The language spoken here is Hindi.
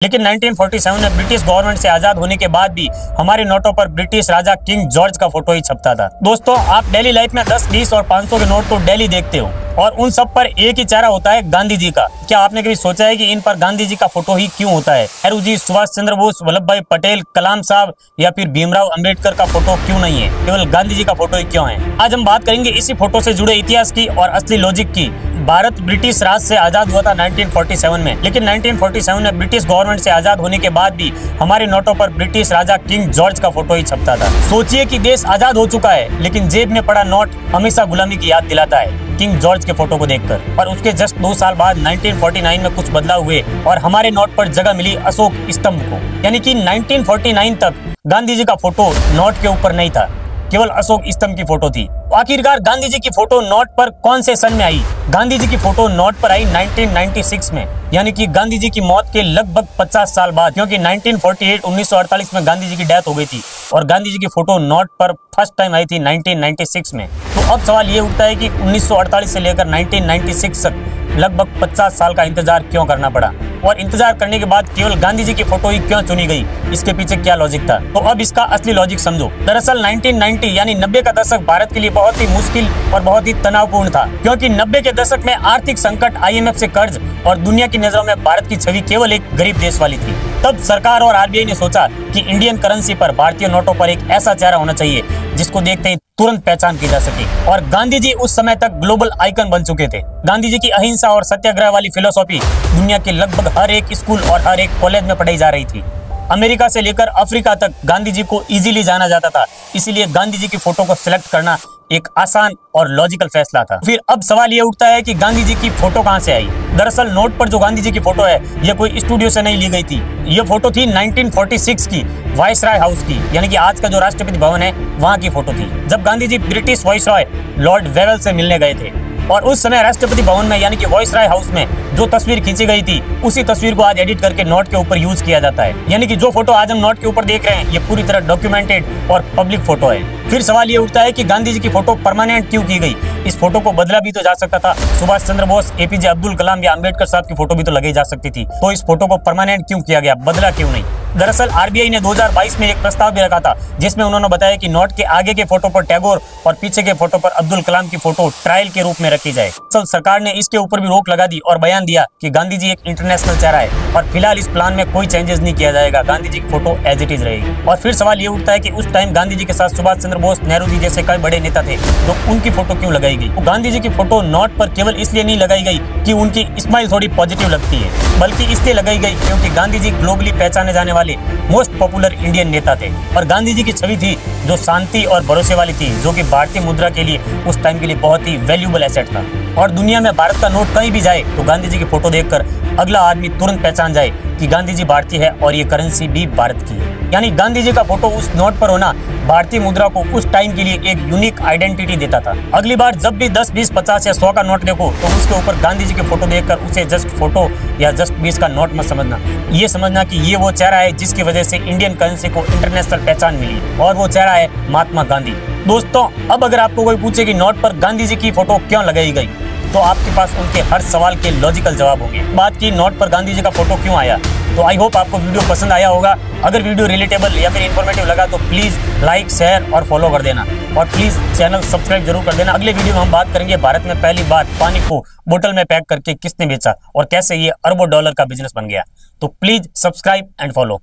लेकिन 1947 में ब्रिटिश गवर्नमेंट से आजाद होने के बाद भी हमारे नोटों पर ब्रिटिश राजा किंग जॉर्ज का फोटो ही छपता था। दोस्तों, आप डेली लाइफ में 10, 20 और 500 के नोट तो डेली देखते हो और उन सब पर एक ही चेहरा होता है, गांधी जी का। क्या आपने कभी सोचा है कि इन पर गांधी जी का फोटो ही क्यों होता है? नेहरू जी, सुभाष चंद्र बोस, वल्लभ भाई पटेल, कलाम साहब या फिर भीमराव अंबेडकर का फोटो क्यों नहीं है? केवल गांधी जी का फोटो ही क्यों है? आज हम बात करेंगे इसी फोटो से जुड़े इतिहास की और असली लॉजिक की। भारत ब्रिटिश राज से आजाद हुआ था 1947 में, लेकिन 1947 में ब्रिटिश गवर्नमेंट से आजाद होने के बाद भी हमारे नोटों पर ब्रिटिश राजा किंग जॉर्ज का फोटो ही छपता था। सोचिए कि देश आजाद हो चुका है, लेकिन जेब में पड़ा नोट हमेशा गुलामी की याद दिलाता है किंग जॉर्ज के फोटो को देखकर। और उसके जस्ट 2 साल बाद 1949 में कुछ बदलाव हुए और हमारे नोट पर जगह मिली अशोक स्तंभ को। यानी कि 1949 तक गांधी जी का फोटो नोट के ऊपर नहीं था, केवल अशोक स्तंभ की फोटो थी। आखिरकार गांधी जी की फोटो नोट पर कौन से सन में आई? गांधी जी की फोटो नोट पर आई 1996 में, यानी कि गांधी जी की मौत के लगभग 50 साल बाद, क्योंकि 1948 में गांधी जी की डेथ हो गई थी और गांधी जी की फोटो नोट पर फर्स्ट टाइम आई थी 1996 में। तो अब सवाल ये उठता है कि 1948 से लेकर 1996 तक लगभग 50 साल का इंतजार क्यों करना पड़ा, और इंतजार करने के बाद केवल गांधी जी की फोटो ही क्यों चुनी गई? इसके पीछे क्या लॉजिक था? तो अब इसका असली लॉजिक समझो। दरअसल 1990 यानी 90 का दशक भारत के लिए बहुत ही मुश्किल और बहुत ही तनावपूर्ण था, क्योंकि 90 के दशक में आर्थिक संकट, IMF से कर्ज और दुनिया की नजरों में भारत की छवि केवल एक गरीब देश वाली थी। तब सरकार और RBI ने सोचा कि इंडियन करेंसी पर, भारतीय नोटों पर एक ऐसा चेहरा होना चाहिए जिसको देखते ही तुरंत पहचान की जा सके। और गांधी जी उस समय तक ग्लोबल आइकन बन चुके थे। गांधी जी की अहिंसा और सत्याग्रह वाली फिलोसॉफी दुनिया के लगभग हर एक स्कूल और हर एक कॉलेज में पढ़ाई जा रही थी। अमेरिका से लेकर अफ्रीका तक गांधी जी को इजीली जाना जाता था, इसीलिए गांधी जी की फोटो को सिलेक्ट करना एक आसान और लॉजिकल फैसला था। फिर अब सवाल ये उठता है कि गांधी जी की फोटो कहां से आई? दरअसल नोट पर जो गांधी जी की फोटो है, ये कोई स्टूडियो से नहीं ली गई थी। ये फोटो थी 1946 की वायसराय हाउस की, यानी कि आज का जो राष्ट्रपति भवन है वहां की फोटो थी, जब Gandhi ji British viceroy Lord Wavell से मिलने गए थे। और उस समय राष्ट्रपति भवन में यानी कि वायसराय हाउस में जो तस्वीर खींची गई थी, उसी तस्वीर को आज एडिट करके नोट के ऊपर यूज किया जाता है। यानी कि जो फोटो आज हम नोट के ऊपर देख रहे हैं, ये पूरी तरह डॉक्यूमेंटेड और पब्लिक फोटो है। फिर सवाल ये उठता है कि गांधी जी की फोटो परमानेंट क्यों की गई? इस फोटो को बदला भी तो जा सकता था। सुभाष चंद्र बोस, APJ अब्दुल कलाम या अंबेडकर साहब की फोटो भी तो लगाई जा सकती थी। तो इस फोटो को परमानेंट क्यों किया गया, बदला क्यों नहीं? दरअसल RBI ने 2022 में एक प्रस्ताव भी रखा था, जिसमें उन्होंने बताया कि नोट के आगे के फोटो पर टैगोर और पीछे के फोटो पर अब्दुल कलाम की फोटो ट्रायल के रूप में रखी जाए। सरकार ने इसके ऊपर भी रोक लगा दी और बयान दिया कि गांधी जी एक इंटरनेशनल चेहरा है और फिलहाल इस प्लान में कोई चेंजेस नहीं किया जाएगा, गांधी जी की फोटो एज इट इज रहेगी। और फिर सवाल ये उठता है कि उस टाइम गांधी जी के साथ सुभाष चंद्र बोस, नेहरू जी जैसे कई बड़े नेता थे, तो उनकी फोटो क्यों लगाई गई? तो गांधी जी की फोटो नोट पर केवल इसलिए नहीं लगाई गई कि उनकी स्माइल थोड़ी पॉजिटिव लगती है, बल्कि इसलिए लगाई गई क्योंकि गांधी जी ग्लोबली पहचाने जाने वाले मोस्ट पॉपुलर इंडियन नेता थे और गांधी जी की छवि थी जो शांति और भरोसे वाली थी, जो कि भारतीय मुद्रा के लिए उस टाइम के लिए बहुत ही वैल्यूएबल एसेट था। और दुनिया में भारत का नोट कहीं भी जाए तो गांधी जी की फोटो देखकर अगला आदमी तुरंत पहचान जाए कि गांधी जी भारतीय है और ये करेंसी भी भारत की है। यानी गांधी जी का फोटो उस नोट पर होना भारतीय मुद्रा को उस टाइम के लिए एक यूनिक आइडेंटिटी देता था। अगली बार जब भी 10, 20, 50 या 100 का नोट देखो तो उसके ऊपर गांधी जी की फोटो देखकर उसे जस्ट फोटो या जस्ट 20 का नोट मत समझना। ये समझना कि ये वो चेहरा है जिसकी वजह से इंडियन करेंसी को इंटरनेशनल पहचान मिली, और वो चेहरा है महात्मा गांधी। दोस्तों, अब अगर आपको कोई पूछे कि नोट पर गांधी जी की फोटो क्यों लगाई गई, तो आपके पास उनके हर सवाल के लॉजिकल जवाब होंगे। बात की नोट पर गांधी जी का फोटो क्यों आया, तो आई होप आपको वीडियो पसंद आया होगा। अगर वीडियो रिलेटेबल या फिर इन्फॉर्मेटिव लगा तो प्लीज लाइक, शेयर और फॉलो कर देना, और प्लीज चैनल सब्सक्राइब जरूर कर देना। अगले वीडियो में हम बात करेंगे भारत में पहली बार पानी को बोतल में पैक करके किसने बेचा और कैसे ये अरबों डॉलर का बिजनेस बन गया। तो प्लीज सब्सक्राइब एंड फॉलो।